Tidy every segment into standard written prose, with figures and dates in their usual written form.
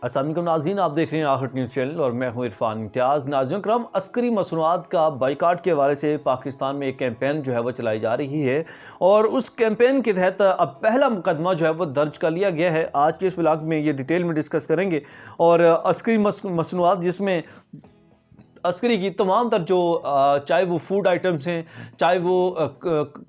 السلام علیکم ناظرین، آپ دیکھ رہے ہیں آخر نیوز چینل اور میں ہوں عرفان امتیاز۔ ناظرین کرام، عسکری مصنوعات کا بائیکاٹ کے حوالے سے پاکستان میں ایک کیمپین جو ہے وہ چلائی جا رہی ہے، اور اس کیمپین کے تحت اب پہلا مقدمہ جو ہے وہ درج کر لیا گیا ہے۔ آج کے اس ولاگ میں یہ ڈیٹیل میں ڈسکس کریں گے، اور عسکری مصنوعات جس میں عسکری کی تمام تر جو چاہے وہ فوڈ آئٹمز ہیں، چاہے وہ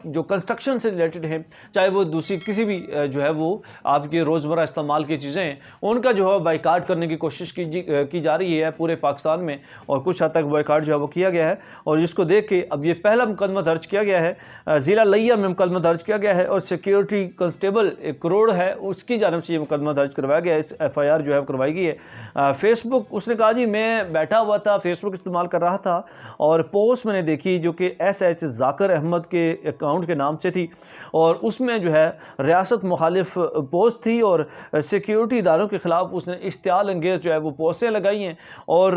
جو کنسٹرکشن سے ریلیٹڈ ہیں، چاہے وہ دوسری کسی بھی جو ہے وہ آپ کے روزمرہ استعمال کی چیزیں ہیں، ان کا جو ہے بائیکاٹ کرنے کی کوشش کی جا رہی ہے پورے پاکستان میں، اور کچھ حد تک بائیکاٹ جو ہے وہ کیا گیا ہے، اور جس کو دیکھ کے اب یہ پہلا مقدمہ درج کیا گیا ہے۔ ضلع لیہ میں مقدمہ درج کیا گیا ہے، اور سیکیورٹی کنسٹیبل ایک کروڑ ہے، اس کی جانب سے یہ مقدمہ درج کروایا گیا ہے، اس ایف آئی آر جو ہے کروائی گئی ہے۔ فیس بک، اس نے کہا جی میں بیٹھا ہوا تھا، فیس بک استعمال کر رہا تھا، اور پوسٹ میں نے دیکھی جو کہ ایس ایچ ذاکر احمد کے اکاؤنٹ کے نام سے تھی، اور اس میں جو ہے ریاست مخالف پوسٹ تھی، اور سیکیورٹی اداروں کے خلاف اس نے اشتعال انگیز جو ہے وہ پوسٹیں لگائی ہیں، اور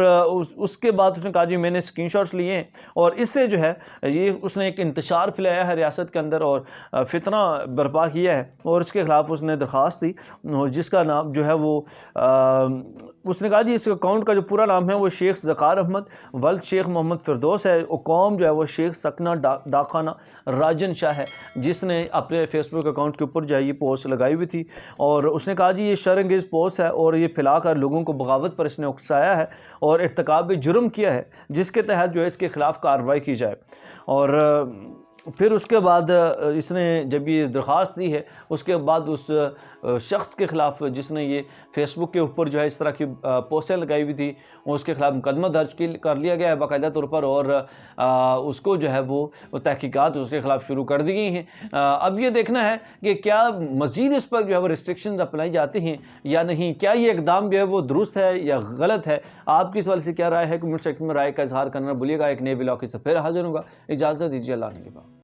اس کے بعد اس نے کہا جی میں نے اسکرین شاٹس لیے ہیں، اور اس سے جو ہے یہ اس نے ایک انتشار پھیلایا ہے ریاست کے اندر، اور فتنہ برپا کیا ہے، اور اس کے خلاف اس نے درخواست دی، جس کا نام جو ہے وہ اس نے کہا جی اس اکاؤنٹ کا جو پورا نام ہے وہ شیخ ذکار احمد ولد شیخ محمد فردوس ہے، قوم جو ہے وہ شیخ سکنہ ڈاکخانہ راجن شاہ ہے، جس نے اپنے فیس بک اکاؤنٹ کے اوپر جو ہے یہ پوسٹ لگائی ہوئی تھی، اور اس نے کہا جی یہ شر انگیز پوسٹ ہے، اور یہ پھیلا کر لوگوں کو بغاوت پر اس نے اکسایا ہے، اور ارتکاب جرم کیا ہے، جس کے تحت جو ہے اس کے خلاف کارروائی کی جائے۔ اور پھر اس کے بعد اس نے جب یہ درخواست دی ہے، اس کے بعد اس شخص کے خلاف جس نے یہ فیس بک کے اوپر جو ہے اس طرح کی پوسٹیں لگائی ہوئی تھی، اس کے خلاف مقدمہ درج کر لیا گیا ہے باقاعدہ طور پر، اور اس کو جو ہے وہ تحقیقات اس کے خلاف شروع کر دی گئی ہیں۔ اب یہ دیکھنا ہے کہ کیا مزید اس پر جو ہے وہ ریسٹرکشنز اپنائی جاتی ہیں یا نہیں، کیا یہ اقدام جو ہے وہ درست ہے یا غلط ہے۔ آپ کی اس حوالے سے کیا رائے ہے؟ کمنٹ سیکشن میں رائے کا اظہار کرنا بھولیے گا۔ ایک نئے ولاگ سے پھر حاضر ہوں گا، اجازت دیجیے، اللہ نے کے بعد۔